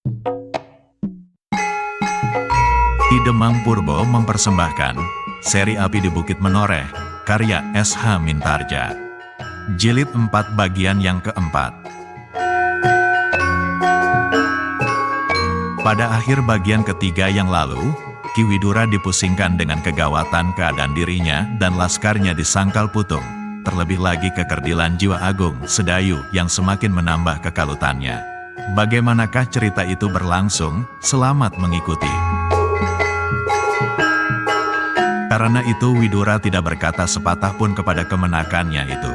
Di Demang Purbo mempersembahkan seri Api di Bukit Menoreh, karya S.H. Mintarja. Jilid 4 bagian yang keempat. Pada akhir bagian ketiga yang lalu, Ki Widura dipusingkan dengan kegawatan keadaan dirinya dan laskarnya disangkal putung. Terlebih lagi kekerdilan jiwa Agung Sedayu yang semakin menambah kekalutannya. Bagaimanakah cerita itu berlangsung? Selamat mengikuti. Karena itu Widura tidak berkata sepatah pun kepada kemenakannya itu.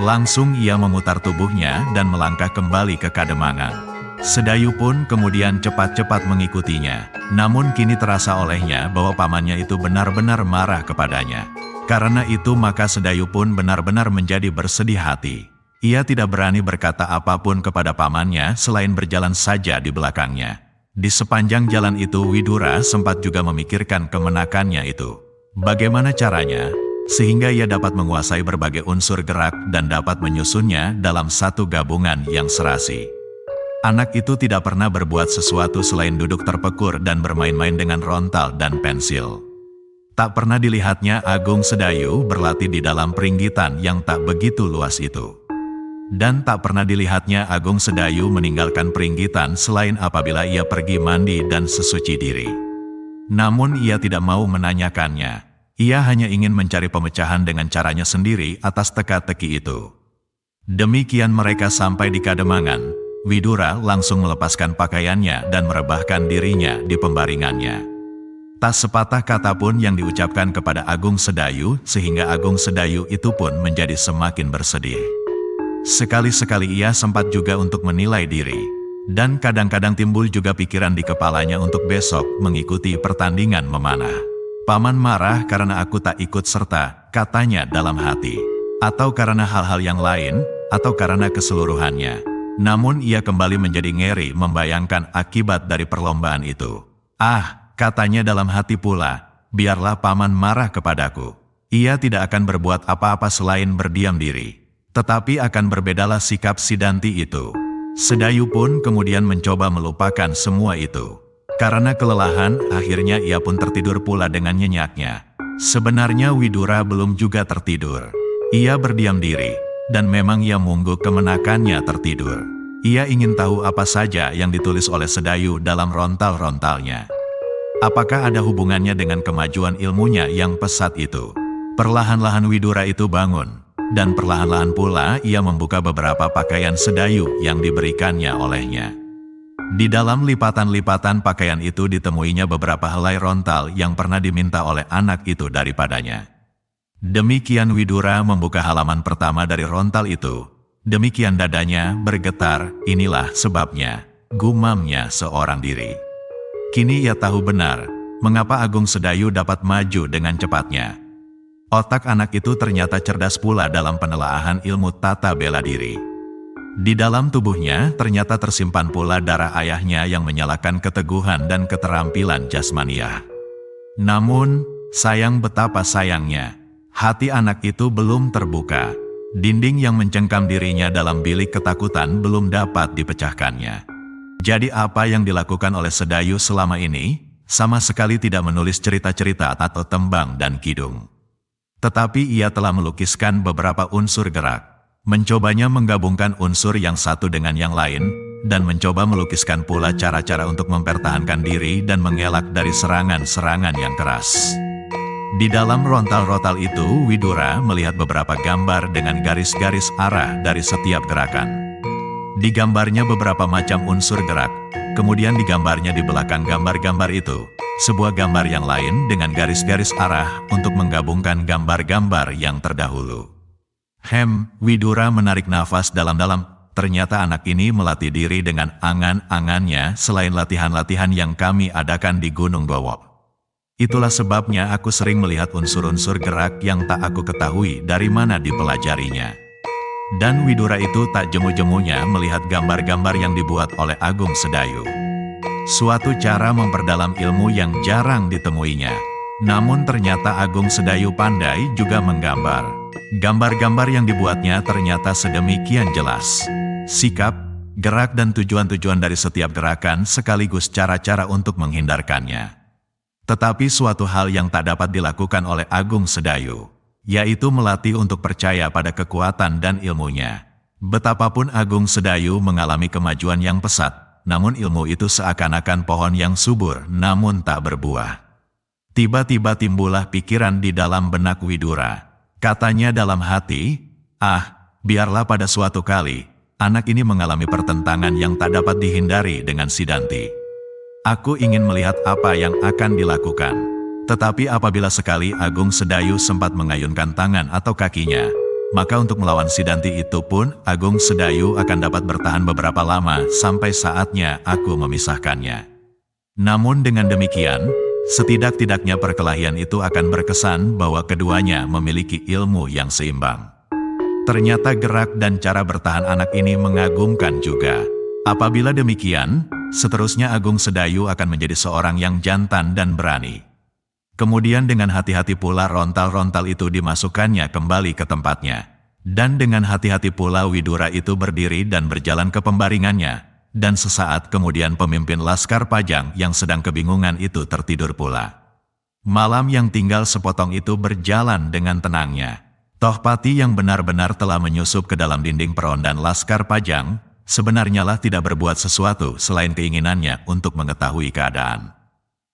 Langsung ia memutar tubuhnya dan melangkah kembali ke Kademangan. Sedayu pun kemudian cepat-cepat mengikutinya. Namun kini terasa olehnya bahwa pamannya itu benar-benar marah kepadanya. Karena itu maka Sedayu pun benar-benar menjadi bersedih hati. Ia tidak berani berkata apapun kepada pamannya selain berjalan saja di belakangnya. Di sepanjang jalan itu Widura sempat juga memikirkan kemenakannya itu. Bagaimana caranya, sehingga ia dapat menguasai berbagai unsur gerak dan dapat menyusunnya dalam satu gabungan yang serasi. Anak itu tidak pernah berbuat sesuatu selain duduk terpekur dan bermain-main dengan rontal dan pensil. Tak pernah dilihatnya Agung Sedayu berlatih di dalam peringgitan yang tak begitu luas itu. Dan tak pernah dilihatnya Agung Sedayu meninggalkan peringgitan selain apabila ia pergi mandi dan sesuci diri. Namun ia tidak mau menanyakannya. Ia hanya ingin mencari pemecahan dengan caranya sendiri atas teka-teki itu. Demikian mereka sampai di Kademangan. Widura langsung melepaskan pakaiannya dan merebahkan dirinya di pembaringannya. Tak sepatah kata pun yang diucapkan kepada Agung Sedayu sehingga Agung Sedayu itu pun menjadi semakin bersedih. Sekali-sekali ia sempat juga untuk menilai diri. Dan kadang-kadang timbul juga pikiran di kepalanya untuk besok mengikuti pertandingan memanah. Paman marah karena aku tak ikut serta, katanya dalam hati. Atau karena hal-hal yang lain, atau karena keseluruhannya. Namun ia kembali menjadi ngeri membayangkan akibat dari perlombaan itu. Ah, katanya dalam hati pula, biarlah paman marah kepadaku. Ia tidak akan berbuat apa-apa selain berdiam diri. Tetapi akan berbedalah sikap si Danti itu. Sedayu pun kemudian mencoba melupakan semua itu. Karena kelelahan, akhirnya ia pun tertidur pula dengan nyenyaknya. Sebenarnya Widura belum juga tertidur. Ia berdiam diri, dan memang ia mungguk kemenakannya tertidur. Ia ingin tahu apa saja yang ditulis oleh Sedayu dalam rontal-rontalnya. Apakah ada hubungannya dengan kemajuan ilmunya yang pesat itu? Perlahan-lahan Widura itu bangun. Dan perlahan-lahan pula ia membuka beberapa pakaian Sedayu yang diberikannya olehnya. Di dalam lipatan-lipatan pakaian itu ditemuinya beberapa helai rontal yang pernah diminta oleh anak itu daripadanya. Demikian Widura membuka halaman pertama dari rontal itu. Demikian dadanya bergetar, inilah sebabnya, gumamnya seorang diri. Kini ia tahu benar, mengapa Agung Sedayu dapat maju dengan cepatnya. Otak anak itu ternyata cerdas pula dalam penelaahan ilmu tata bela diri. Di dalam tubuhnya ternyata tersimpan pula darah ayahnya yang menyalakan keteguhan dan keterampilan jasmaniah. Namun, sayang betapa sayangnya, hati anak itu belum terbuka. Dinding yang mencengkam dirinya dalam bilik ketakutan belum dapat dipecahkannya. Jadi apa yang dilakukan oleh Sedayu selama ini? Sama sekali tidak menulis cerita-cerita atau tembang dan kidung. Tetapi ia telah melukiskan beberapa unsur gerak. Mencobanya menggabungkan unsur yang satu dengan yang lain, dan mencoba melukiskan pula cara-cara untuk mempertahankan diri dan mengelak dari serangan-serangan yang keras. Di dalam rontal-rontal itu, Widura melihat beberapa gambar dengan garis-garis arah dari setiap gerakan. Digambarnya beberapa macam unsur gerak, kemudian digambarnya di belakang gambar-gambar itu, sebuah gambar yang lain dengan garis-garis arah untuk menggabungkan gambar-gambar yang terdahulu. Widura menarik nafas dalam-dalam, ternyata anak ini melatih diri dengan angan-angannya selain latihan-latihan yang kami adakan di Gunung Gowo. Itulah sebabnya aku sering melihat unsur-unsur gerak yang tak aku ketahui dari mana dipelajarinya. Dan Widura itu tak jemu-jemunya melihat gambar-gambar yang dibuat oleh Agung Sedayu. Suatu cara memperdalam ilmu yang jarang ditemuinya. Namun ternyata Agung Sedayu pandai juga menggambar. Gambar-gambar yang dibuatnya ternyata sedemikian jelas. Sikap, gerak dan tujuan-tujuan dari setiap gerakan sekaligus cara-cara untuk menghindarkannya. Tetapi suatu hal yang tak dapat dilakukan oleh Agung Sedayu, yaitu melatih untuk percaya pada kekuatan dan ilmunya. Betapapun Agung Sedayu mengalami kemajuan yang pesat, namun ilmu itu seakan-akan pohon yang subur namun tak berbuah. Tiba-tiba timbullah pikiran di dalam benak Widura. Katanya dalam hati, biarlah pada suatu kali, anak ini mengalami pertentangan yang tak dapat dihindari dengan Sidanti. Aku ingin melihat apa yang akan dilakukan. Tetapi apabila sekali Agung Sedayu sempat mengayunkan tangan atau kakinya, maka untuk melawan Sidanti itu pun Agung Sedayu akan dapat bertahan beberapa lama sampai saatnya aku memisahkannya. Namun dengan demikian, setidak-tidaknya perkelahian itu akan berkesan bahwa keduanya memiliki ilmu yang seimbang. Ternyata gerak dan cara bertahan anak ini mengagumkan juga. Apabila demikian, seterusnya Agung Sedayu akan menjadi seorang yang jantan dan berani. Kemudian dengan hati-hati pula rontal-rontal itu dimasukkannya kembali ke tempatnya. Dan dengan hati-hati pula Widura itu berdiri dan berjalan ke pembaringannya. Dan sesaat kemudian pemimpin Laskar Pajang yang sedang kebingungan itu tertidur pula. Malam yang tinggal sepotong itu berjalan dengan tenangnya. Tohpati yang benar-benar telah menyusup ke dalam dinding perondan Laskar Pajang, sebenarnya lah tidak berbuat sesuatu selain keinginannya untuk mengetahui keadaan.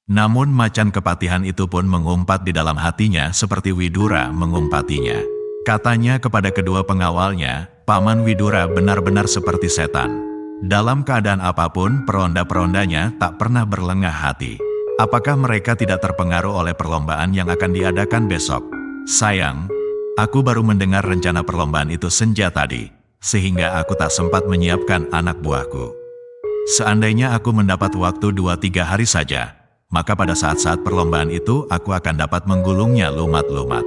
Namun macan kepatihan itu pun mengumpat di dalam hatinya seperti Widura mengumpatinya. Katanya kepada kedua pengawalnya, Paman Widura benar-benar seperti setan. Dalam keadaan apapun, peronda-perondanya tak pernah berlengah hati. Apakah mereka tidak terpengaruh oleh perlombaan yang akan diadakan besok? Sayang, aku baru mendengar rencana perlombaan itu senja tadi, sehingga aku tak sempat menyiapkan anak buahku. Seandainya aku mendapat waktu 2-3 hari saja, maka pada saat-saat perlombaan itu aku akan dapat menggulungnya lumat-lumat.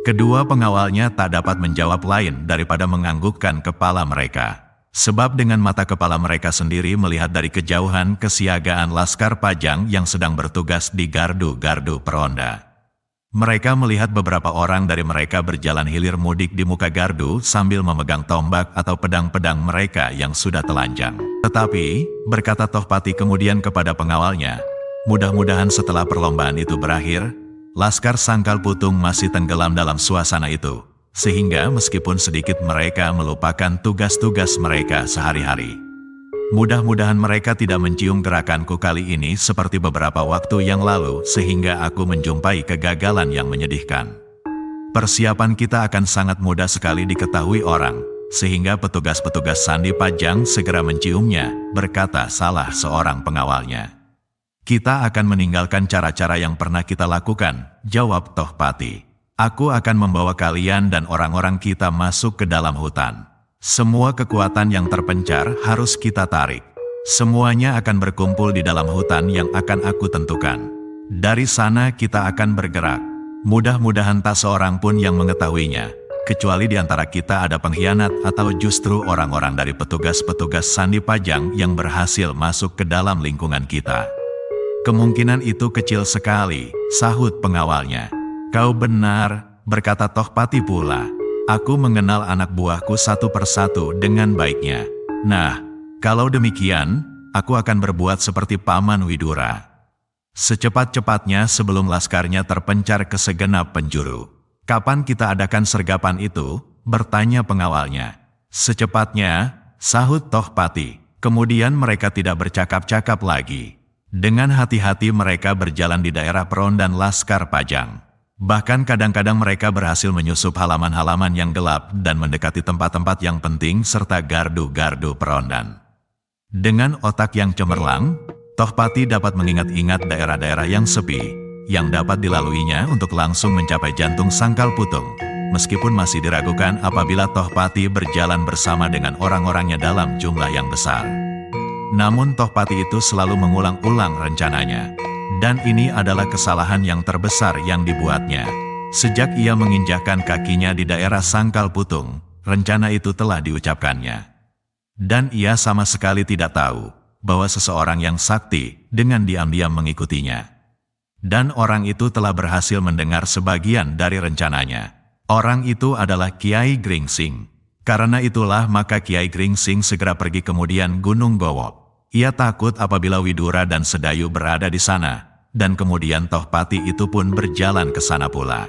Kedua pengawalnya tak dapat menjawab lain daripada menganggukkan kepala mereka. Sebab dengan mata kepala mereka sendiri melihat dari kejauhan kesiagaan Laskar Pajang yang sedang bertugas di gardu-gardu peronda. Mereka melihat beberapa orang dari mereka berjalan hilir mudik di muka gardu sambil memegang tombak atau pedang-pedang mereka yang sudah telanjang. Tetapi, berkata Tohpati kemudian kepada pengawalnya, mudah-mudahan setelah perlombaan itu berakhir, Laskar Sangkal Putung masih tenggelam dalam suasana itu. Sehingga meskipun sedikit mereka melupakan tugas-tugas mereka sehari-hari. Mudah-mudahan mereka tidak mencium gerakanku kali ini seperti beberapa waktu yang lalu sehingga aku menjumpai kegagalan yang menyedihkan. Persiapan kita akan sangat mudah sekali diketahui orang, sehingga petugas-petugas Sandi Pajang segera menciumnya, berkata salah seorang pengawalnya. Kita akan meninggalkan cara-cara yang pernah kita lakukan, jawab Tohpati. Aku akan membawa kalian dan orang-orang kita masuk ke dalam hutan. Semua kekuatan yang terpencar harus kita tarik. Semuanya akan berkumpul di dalam hutan yang akan aku tentukan. Dari sana kita akan bergerak. Mudah-mudahan tak seorang pun yang mengetahuinya, kecuali di antara kita ada pengkhianat atau justru orang-orang dari petugas-petugas Sandi Pajang yang berhasil masuk ke dalam lingkungan kita. Kemungkinan itu kecil sekali, sahut pengawalnya. Kau benar, berkata Tohpati pula. Aku mengenal anak buahku satu persatu dengan baiknya. Nah, kalau demikian, aku akan berbuat seperti Paman Widura. Secepat-cepatnya sebelum laskarnya terpencar ke segenap penjuru. Kapan kita adakan sergapan itu? Bertanya pengawalnya. Secepatnya, sahut Tohpati. Kemudian mereka tidak bercakap-cakap lagi. Dengan hati-hati mereka berjalan di daerah perondan Laskar Pajang. Bahkan kadang-kadang mereka berhasil menyusup halaman-halaman yang gelap dan mendekati tempat-tempat yang penting serta gardu-gardu perondan. Dengan otak yang cemerlang, Tohpati dapat mengingat-ingat daerah-daerah yang sepi, yang dapat dilaluinya untuk langsung mencapai jantung Sangkal Putung, meskipun masih diragukan apabila Tohpati berjalan bersama dengan orang-orangnya dalam jumlah yang besar. Namun Tohpati itu selalu mengulang-ulang rencananya. Dan ini adalah kesalahan yang terbesar yang dibuatnya. Sejak ia menginjakkan kakinya di daerah Sangkal Putung, rencana itu telah diucapkannya. Dan ia sama sekali tidak tahu bahwa seseorang yang sakti dengan diam-diam mengikutinya. Dan orang itu telah berhasil mendengar sebagian dari rencananya. Orang itu adalah Kiai Gringsing. Karena itulah maka Kiai Gringsing segera pergi kemudian Gunung Gowok. Ia takut apabila Widura dan Sedayu berada di sana, dan kemudian Tohpati itu pun berjalan ke sana pula.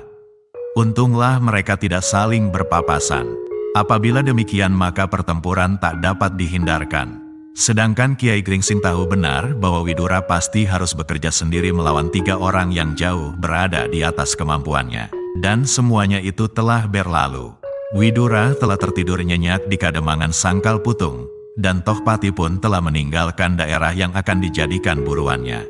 Untunglah mereka tidak saling berpapasan. Apabila demikian maka pertempuran tak dapat dihindarkan. Sedangkan Kiai Gringsing tahu benar bahwa Widura pasti harus bekerja sendiri melawan 3 orang yang jauh berada di atas kemampuannya. Dan semuanya itu telah berlalu. Widura telah tertidur nyenyak di kademangan Sangkal Putung, dan Tohpati pun telah meninggalkan daerah yang akan dijadikan buruannya.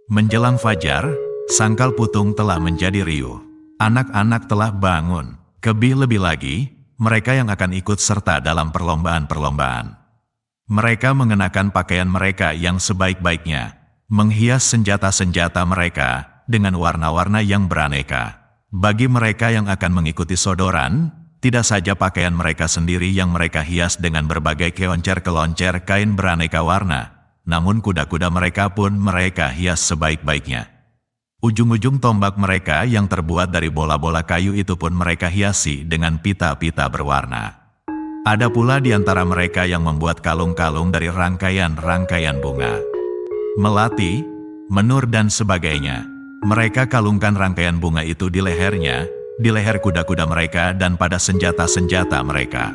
Menjelang fajar, Sangkal Putung telah menjadi riuh. Anak-anak telah bangun. Lebih lagi, mereka yang akan ikut serta dalam perlombaan-perlombaan. Mereka mengenakan pakaian mereka yang sebaik-baiknya, menghias senjata-senjata mereka dengan warna-warna yang beraneka. Bagi mereka yang akan mengikuti sodoran, tidak saja pakaian mereka sendiri yang mereka hias dengan berbagai keloncer-keloncer kain beraneka warna, namun kuda-kuda mereka pun mereka hias sebaik-baiknya. Ujung-ujung tombak mereka yang terbuat dari bola-bola kayu itu pun mereka hiasi dengan pita-pita berwarna. Ada pula di antara mereka yang membuat kalung-kalung dari rangkaian-rangkaian bunga, melati, menur dan sebagainya. Mereka kalungkan rangkaian bunga itu di lehernya, di leher kuda-kuda mereka dan pada senjata-senjata mereka.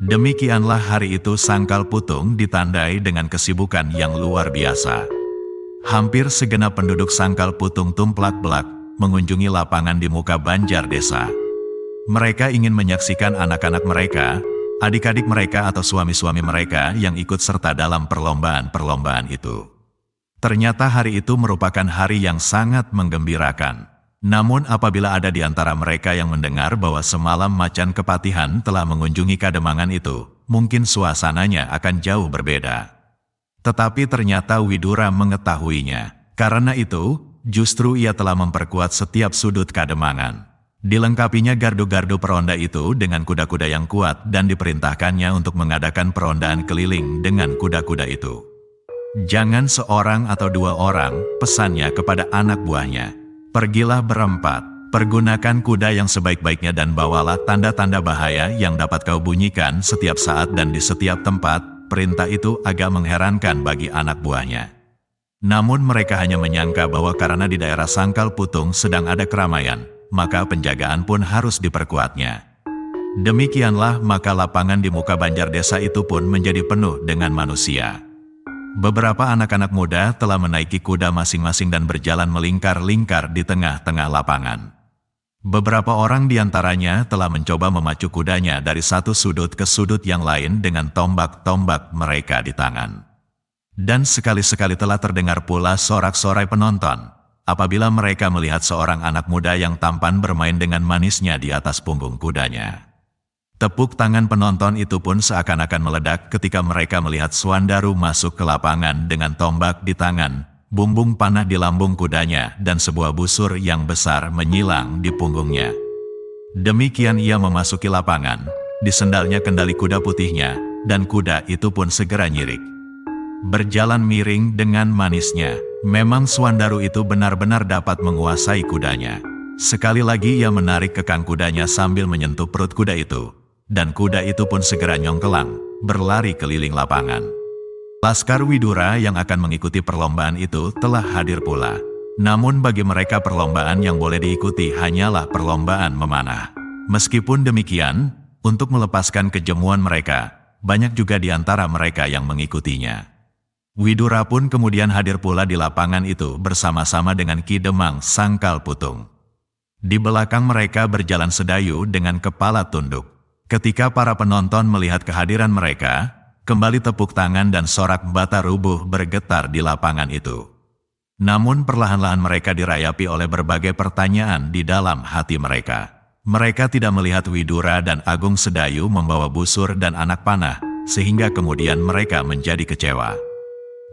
Demikianlah hari itu Sangkal Putung ditandai dengan kesibukan yang luar biasa. Hampir segenap penduduk Sangkal Putung tumplak-belak mengunjungi lapangan di muka banjar desa. Mereka ingin menyaksikan anak-anak mereka, adik-adik mereka atau suami-suami mereka yang ikut serta dalam perlombaan-perlombaan itu. Ternyata hari itu merupakan hari yang sangat menggembirakan. Namun apabila ada di antara mereka yang mendengar bahwa semalam Macan Kepatihan telah mengunjungi kademangan itu, mungkin suasananya akan jauh berbeda. Tetapi ternyata Widura mengetahuinya. Karena itu, justru ia telah memperkuat setiap sudut kademangan. Dilengkapinya gardu-gardu peronda itu dengan kuda-kuda yang kuat dan diperintahkannya untuk mengadakan perondaan keliling dengan kuda-kuda itu. Jangan seorang atau 2 orang, pesannya kepada anak buahnya. Pergilah berempat, pergunakan kuda yang sebaik-baiknya dan bawalah tanda-tanda bahaya yang dapat kau bunyikan setiap saat dan di setiap tempat. Perintah itu agak mengherankan bagi anak buahnya. Namun mereka hanya menyangka bahwa karena di daerah Sangkal Putung sedang ada keramaian, maka penjagaan pun harus diperkuatnya. Demikianlah maka lapangan di muka banjar desa itu pun menjadi penuh dengan manusia. Beberapa anak-anak muda telah menaiki kuda masing-masing dan berjalan melingkar-lingkar di tengah-tengah lapangan. Beberapa orang di antaranya telah mencoba memacu kudanya dari satu sudut ke sudut yang lain dengan tombak-tombak mereka di tangan. Dan sekali-sekali telah terdengar pula sorak-sorai penonton, apabila mereka melihat seorang anak muda yang tampan bermain dengan manisnya di atas punggung kudanya. Tepuk tangan penonton itu pun seakan-akan meledak ketika mereka melihat Swandaru masuk ke lapangan dengan tombak di tangan, bumbung panah di lambung kudanya dan sebuah busur yang besar menyilang di punggungnya. Demikian ia memasuki lapangan, di sendalnya kendali kuda putihnya, dan kuda itu pun segera nyirik. Berjalan miring dengan manisnya, memang Swandaru itu benar-benar dapat menguasai kudanya. Sekali lagi ia menarik kekang kudanya sambil menyentuh perut kuda itu, dan kuda itu pun segera nyongkelang, berlari keliling lapangan. Laskar Widura yang akan mengikuti perlombaan itu telah hadir pula. Namun bagi mereka perlombaan yang boleh diikuti hanyalah perlombaan memanah. Meskipun demikian, untuk melepaskan kejemuan mereka, banyak juga di antara mereka yang mengikutinya. Widura pun kemudian hadir pula di lapangan itu bersama-sama dengan Ki Demang Sangkal Putung. Di belakang mereka berjalan Sedayu dengan kepala tunduk. Ketika para penonton melihat kehadiran mereka, kembali tepuk tangan dan sorak bata rubuh bergetar di lapangan itu. Namun perlahan-lahan mereka dirayapi oleh berbagai pertanyaan di dalam hati mereka. Mereka tidak melihat Widura dan Agung Sedayu membawa busur dan anak panah, sehingga kemudian mereka menjadi kecewa.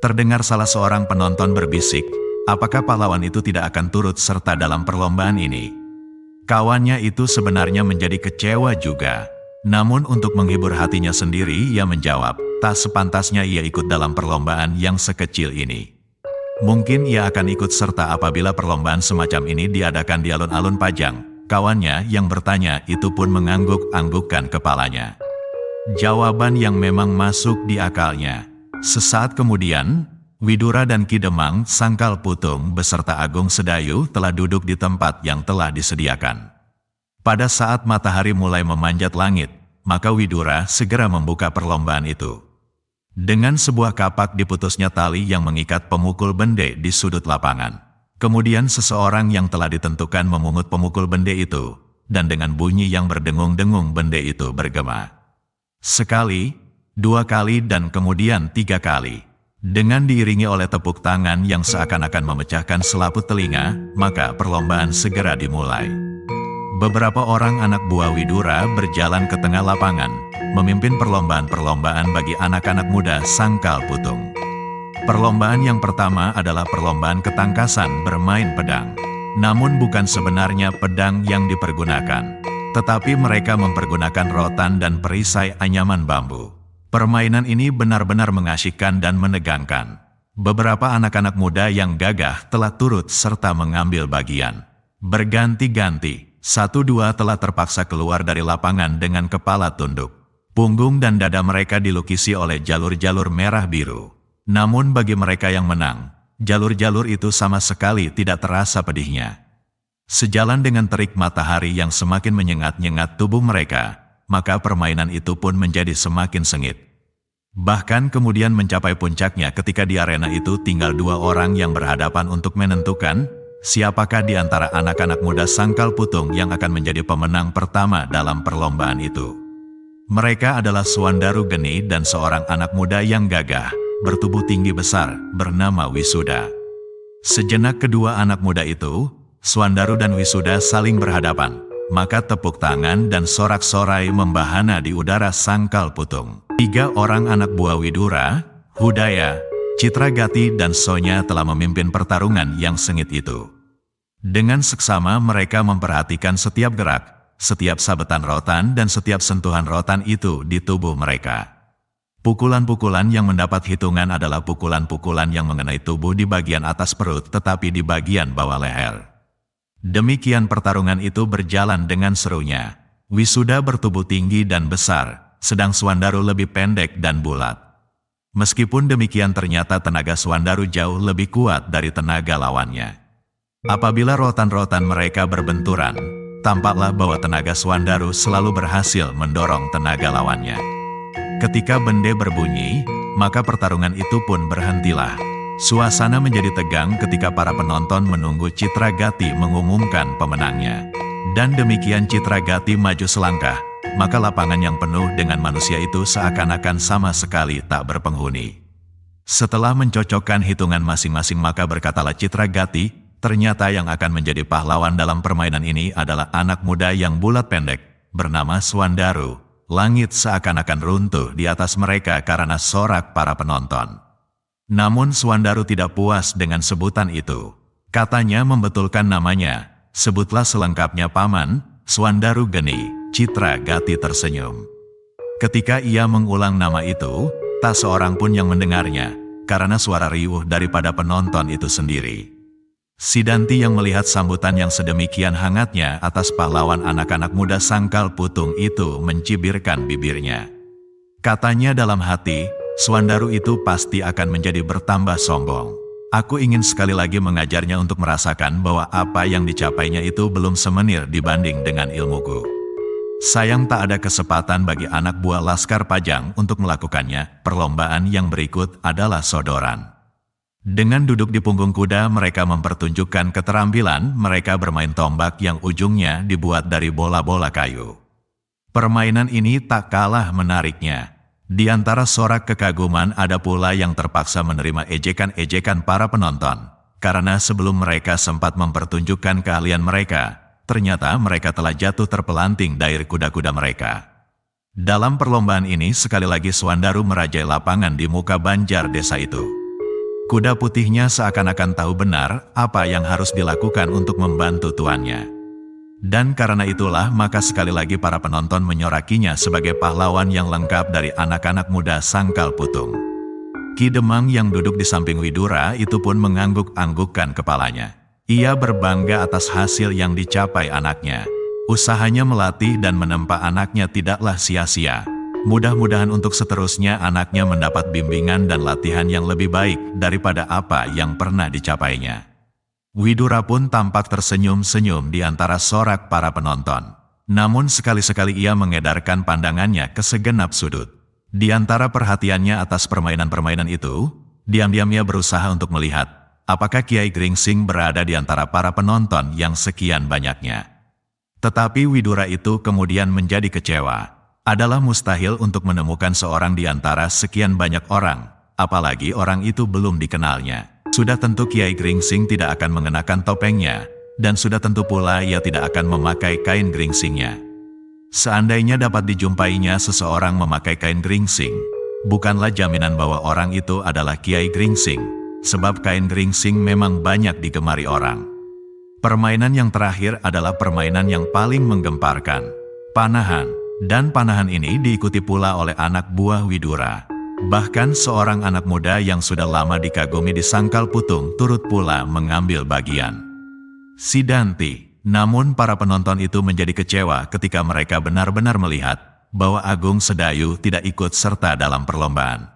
Terdengar salah seorang penonton berbisik, apakah pahlawan itu tidak akan turut serta dalam perlombaan ini? Kawannya itu sebenarnya menjadi kecewa juga. Namun untuk menghibur hatinya sendiri ia menjawab, tak sepantasnya ia ikut dalam perlombaan yang sekecil ini. Mungkin ia akan ikut serta apabila perlombaan semacam ini diadakan di alun-alun Pajang. Kawannya yang bertanya itu pun mengangguk-anggukkan kepalanya. Jawaban yang memang masuk di akalnya. Sesaat kemudian, Widura dan Ki Demang Sangkal Putung beserta Agung Sedayu telah duduk di tempat yang telah disediakan. Pada saat matahari mulai memanjat langit, maka Widura segera membuka perlombaan itu. Dengan sebuah kapak diputusnya tali yang mengikat pemukul bende di sudut lapangan. Kemudian seseorang yang telah ditentukan memungut pemukul bende itu, dan dengan bunyi yang berdengung-dengung bende itu bergema. Sekali, 2 kali dan kemudian 3 kali. Dengan diiringi oleh tepuk tangan yang seakan-akan memecahkan selaput telinga, maka perlombaan segera dimulai. Beberapa orang anak buah Widura berjalan ke tengah lapangan, memimpin perlombaan-perlombaan bagi anak-anak muda Sangkal Putung. Perlombaan yang pertama adalah perlombaan ketangkasan bermain pedang. Namun bukan sebenarnya pedang yang dipergunakan, tetapi mereka mempergunakan rotan dan perisai anyaman bambu. Permainan ini benar-benar mengasyikkan dan menegangkan. Beberapa anak-anak muda yang gagah telah turut serta mengambil bagian. Berganti-ganti, 1-2 telah terpaksa keluar dari lapangan dengan kepala tunduk. Punggung dan dada mereka dilukisi oleh jalur-jalur merah biru. Namun bagi mereka yang menang, jalur-jalur itu sama sekali tidak terasa pedihnya. Sejalan dengan terik matahari yang semakin menyengat-nyengat tubuh mereka, maka permainan itu pun menjadi semakin sengit. Bahkan kemudian mencapai puncaknya ketika di arena itu tinggal 2 orang yang berhadapan untuk menentukan siapakah di antara anak-anak muda Sangkal Putung yang akan menjadi pemenang pertama dalam perlombaan itu. Mereka adalah Suandaru Geni dan seorang anak muda yang gagah, bertubuh tinggi besar, bernama Wisuda. Sejenak kedua anak muda itu, Suandaru dan Wisuda saling berhadapan, maka tepuk tangan dan sorak-sorai membahana di udara Sangkal Putung. 3 orang anak buah Widura, Hudaya, Citragati dan Sonya telah memimpin pertarungan yang sengit itu. Dengan seksama mereka memperhatikan setiap gerak, setiap sabetan rotan dan setiap sentuhan rotan itu di tubuh mereka. Pukulan-pukulan yang mendapat hitungan adalah pukulan-pukulan yang mengenai tubuh di bagian atas perut tetapi di bagian bawah leher. Demikian pertarungan itu berjalan dengan serunya. Wisuda bertubuh tinggi dan besar, sedang Suandaru lebih pendek dan bulat. Meskipun demikian ternyata tenaga Suandaru jauh lebih kuat dari tenaga lawannya. Apabila rotan-rotan mereka berbenturan, tampaklah bahwa tenaga Suandaru selalu berhasil mendorong tenaga lawannya. Ketika bende berbunyi, maka pertarungan itu pun berhentilah. Suasana menjadi tegang ketika para penonton menunggu Citragati mengumumkan pemenangnya. Dan demikian Citragati maju selangkah, maka lapangan yang penuh dengan manusia itu seakan-akan sama sekali tak berpenghuni. Setelah mencocokkan hitungan masing-masing maka berkatalah Citragati, ternyata yang akan menjadi pahlawan dalam permainan ini adalah anak muda yang bulat pendek, bernama Suandaru. Langit seakan-akan runtuh di atas mereka karena sorak para penonton. Namun Suandaru tidak puas dengan sebutan itu. Katanya membetulkan namanya, sebutlah selengkapnya Paman, Suandaru Geni. Citragati tersenyum. Ketika ia mengulang nama itu, tak seorang pun yang mendengarnya, karena suara riuh daripada penonton itu sendiri. Sidanti yang melihat sambutan yang sedemikian hangatnya atas pahlawan anak-anak muda Sangkal Putung itu mencibirkan bibirnya. Katanya dalam hati, Suandaru itu pasti akan menjadi bertambah sombong. Aku ingin sekali lagi mengajarnya untuk merasakan bahwa apa yang dicapainya itu belum semenir dibanding dengan ilmuku. Sayang tak ada kesempatan bagi anak buah Laskar Pajang untuk melakukannya. Perlombaan yang berikut adalah sodoran. Dengan duduk di punggung kuda mereka mempertunjukkan keterampilan mereka bermain tombak yang ujungnya dibuat dari bola-bola kayu. Permainan ini tak kalah menariknya. Di antara sorak kekaguman ada pula yang terpaksa menerima ejekan-ejekan para penonton. Karena sebelum mereka sempat mempertunjukkan keahlian mereka, ternyata mereka telah jatuh terpelanting dari kuda-kuda mereka. Dalam perlombaan ini sekali lagi Suandaru merajai lapangan di muka banjar desa itu. Kuda putihnya seakan-akan tahu benar apa yang harus dilakukan untuk membantu tuannya. Dan karena itulah maka sekali lagi para penonton menyorakinya sebagai pahlawan yang lengkap dari anak-anak muda Sangkal Putung. Ki Demang yang duduk di samping Widura itu pun mengangguk-anggukkan kepalanya. Ia berbangga atas hasil yang dicapai anaknya. Usahanya melatih dan menempa anaknya tidaklah sia-sia. Mudah-mudahan untuk seterusnya anaknya mendapat bimbingan dan latihan yang lebih baik daripada apa yang pernah dicapainya. Widura pun tampak tersenyum-senyum di antara sorak para penonton. Namun sekali-sekali ia mengedarkan pandangannya ke segenap sudut. Di antara perhatiannya atas permainan-permainan itu, diam-diam ia berusaha untuk melihat apakah Kiai Gringsing berada di antara para penonton yang sekian banyaknya. Tetapi Widura itu kemudian menjadi kecewa. Adalah mustahil untuk menemukan seorang di antara sekian banyak orang, apalagi orang itu belum dikenalnya. Sudah tentu Kiai Gringsing tidak akan mengenakan topengnya, dan sudah tentu pula ia tidak akan memakai kain gringsingnya. Seandainya dapat dijumpainya seseorang memakai kain gringsing, bukanlah jaminan bahwa orang itu adalah Kiai Gringsing, sebab kain gringsing memang banyak digemari orang. Permainan yang terakhir adalah permainan yang paling menggemparkan, panahan. Dan panahan ini diikuti pula oleh anak buah Widura. Bahkan seorang anak muda yang sudah lama dikagumi di Sangkal Putung turut pula mengambil bagian. Sidanti. Namun para penonton itu menjadi kecewa ketika mereka benar-benar melihat bahwa Agung Sedayu tidak ikut serta dalam perlombaan.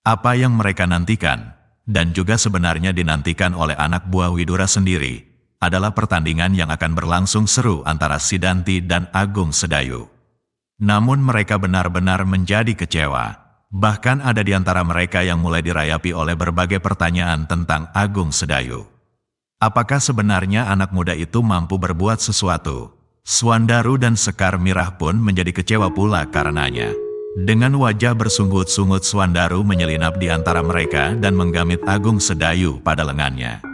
Apa yang mereka nantikan, dan juga sebenarnya dinantikan oleh anak buah Widura sendiri, adalah pertandingan yang akan berlangsung seru antara Sidanti dan Agung Sedayu. Namun mereka benar-benar menjadi kecewa. Bahkan ada di antara mereka yang mulai dirayapi oleh berbagai pertanyaan tentang Agung Sedayu. Apakah sebenarnya anak muda itu mampu berbuat sesuatu? Swandaru dan Sekar Mirah pun menjadi kecewa pula karenanya. Dengan wajah bersungut-sungut Swandaru menyelinap di antara mereka dan menggamit Agung Sedayu pada lengannya.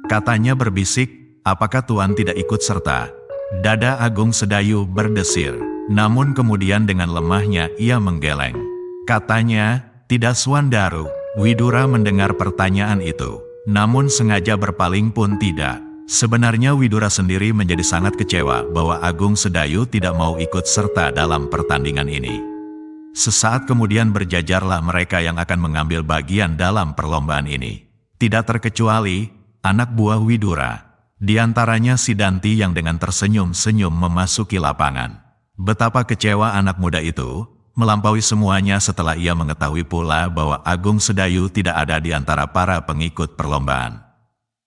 Katanya berbisik, apakah Tuan tidak ikut serta? Dada Agung Sedayu berdesir. Namun kemudian dengan lemahnya ia menggeleng. Katanya, tidak Swandaru. Widura mendengar pertanyaan itu, namun sengaja berpaling pun tidak. Sebenarnya Widura sendiri menjadi sangat kecewa bahwa Agung Sedayu tidak mau ikut serta dalam pertandingan ini. Sesaat kemudian berjajarlah mereka yang akan mengambil bagian dalam perlombaan ini. Tidak terkecuali anak buah Widura. Di antaranya Sidanti yang dengan tersenyum-senyum memasuki lapangan. Betapa kecewa anak muda itu, melampaui semuanya setelah ia mengetahui pula bahwa Agung Sedayu tidak ada di antara para pengikut perlombaan.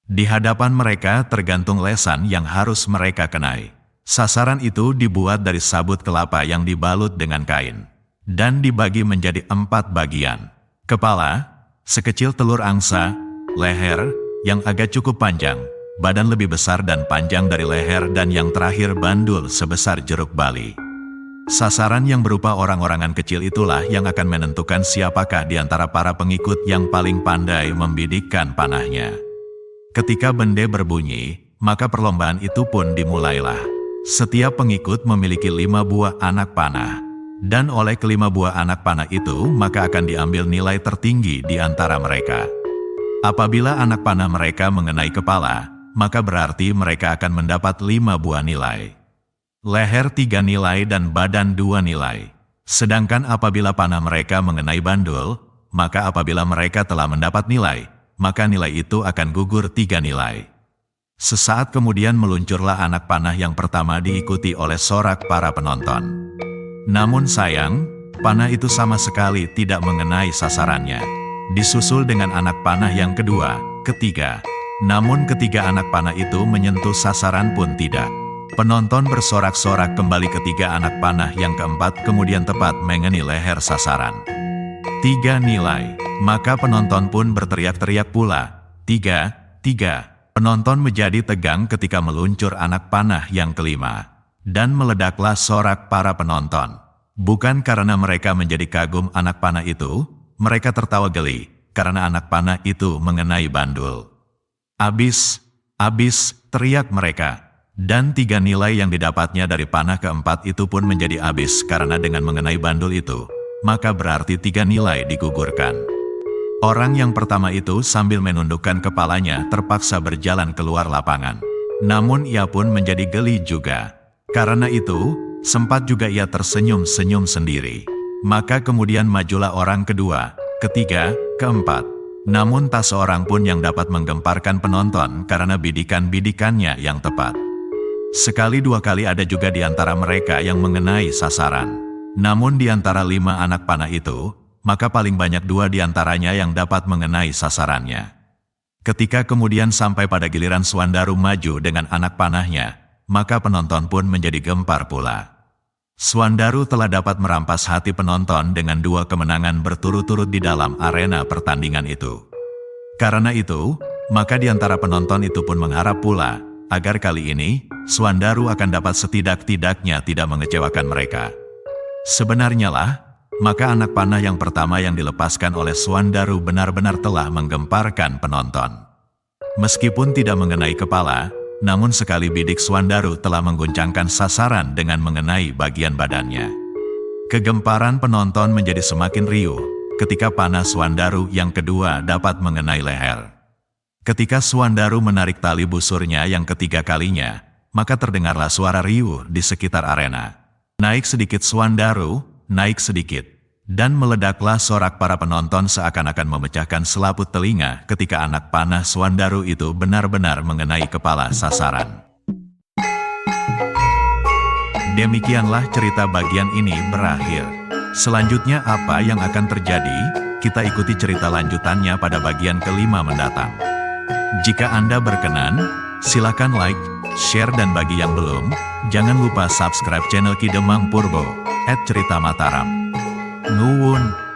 Di hadapan mereka tergantung lesan yang harus mereka kenai. Sasaran itu dibuat dari sabut kelapa yang dibalut dengan kain, dan dibagi menjadi 4 bagian. Kepala, sekecil telur angsa, leher, yang agak cukup panjang, badan lebih besar dan panjang dari leher, dan yang terakhir bandul sebesar jeruk bali. Sasaran yang berupa orang-orangan kecil itulah yang akan menentukan siapakah di antara para pengikut yang paling pandai membidikkan panahnya. Ketika bende berbunyi, maka perlombaan itu pun dimulailah. Setiap pengikut memiliki 5 buah anak panah, dan oleh ke-5 buah anak panah itu maka akan diambil nilai tertinggi di antara mereka. Apabila anak panah mereka mengenai kepala, maka berarti mereka akan mendapat 5 buah nilai. Leher 3 nilai dan badan 2 nilai. Sedangkan apabila panah mereka mengenai bandul, maka apabila mereka telah mendapat nilai, maka nilai itu akan gugur 3 nilai. Sesaat kemudian meluncurlah anak panah yang pertama diikuti oleh sorak para penonton. Namun sayang, panah itu sama sekali tidak mengenai sasarannya. Disusul dengan anak panah yang kedua, ketiga. Namun ketiga anak panah itu menyentuh sasaran pun tidak. Penonton bersorak-sorak kembali ketiga anak panah yang keempat kemudian tepat mengenai leher sasaran. 3 nilai. Maka penonton pun berteriak-teriak pula. 3, 3. Penonton menjadi tegang ketika meluncur anak panah yang kelima. Dan meledaklah sorak para penonton. Bukan karena mereka menjadi kagum anak panah itu, mereka tertawa geli karena anak panah itu mengenai bandul. Abis, abis, teriak mereka. Dan 3 nilai yang didapatnya dari panah keempat itu pun menjadi habis karena dengan mengenai bandul itu, maka berarti 3 nilai digugurkan. Orang yang pertama itu sambil menundukkan kepalanya terpaksa berjalan keluar lapangan. Namun ia pun menjadi geli juga. Karena itu, sempat juga ia tersenyum-senyum sendiri. Maka kemudian majulah orang kedua, ketiga, keempat. Namun tak seorang pun yang dapat menggemparkan penonton karena bidikan-bidikannya yang tepat. Sekali 2 kali ada juga di antara mereka yang mengenai sasaran. Namun di antara 5 anak panah itu, maka paling banyak 2 di antaranya yang dapat mengenai sasarannya. Ketika kemudian sampai pada giliran Swandaru maju dengan anak panahnya, maka penonton pun menjadi gempar pula. Swandaru telah dapat merampas hati penonton dengan 2 kemenangan berturut-turut di dalam arena pertandingan itu. Karena itu, maka di antara penonton itu pun mengharap pula, agar kali ini, Swandaru akan dapat setidak-tidaknya tidak mengecewakan mereka. Sebenarnya lah, maka anak panah yang pertama yang dilepaskan oleh Swandaru benar-benar telah menggemparkan penonton. Meskipun tidak mengenai kepala, namun sekali bidik Swandaru telah mengguncangkan sasaran dengan mengenai bagian badannya. Kegemparan penonton menjadi semakin riuh ketika panah Swandaru yang kedua dapat mengenai leher. Ketika Swandaru menarik tali busurnya yang ketiga kalinya, maka terdengarlah suara riuh di sekitar arena. Naik sedikit Swandaru, naik sedikit, dan meledaklah sorak para penonton seakan-akan memecahkan selaput telinga ketika anak panah Swandaru itu benar-benar mengenai kepala sasaran. Demikianlah cerita bagian ini berakhir. Selanjutnya apa yang akan terjadi? Kita ikuti cerita lanjutannya pada bagian kelima mendatang. Jika Anda berkenan, silakan like, share, dan bagi yang belum, jangan lupa subscribe channel Ki Demang Purbo @cerita Mataram. Nuwun.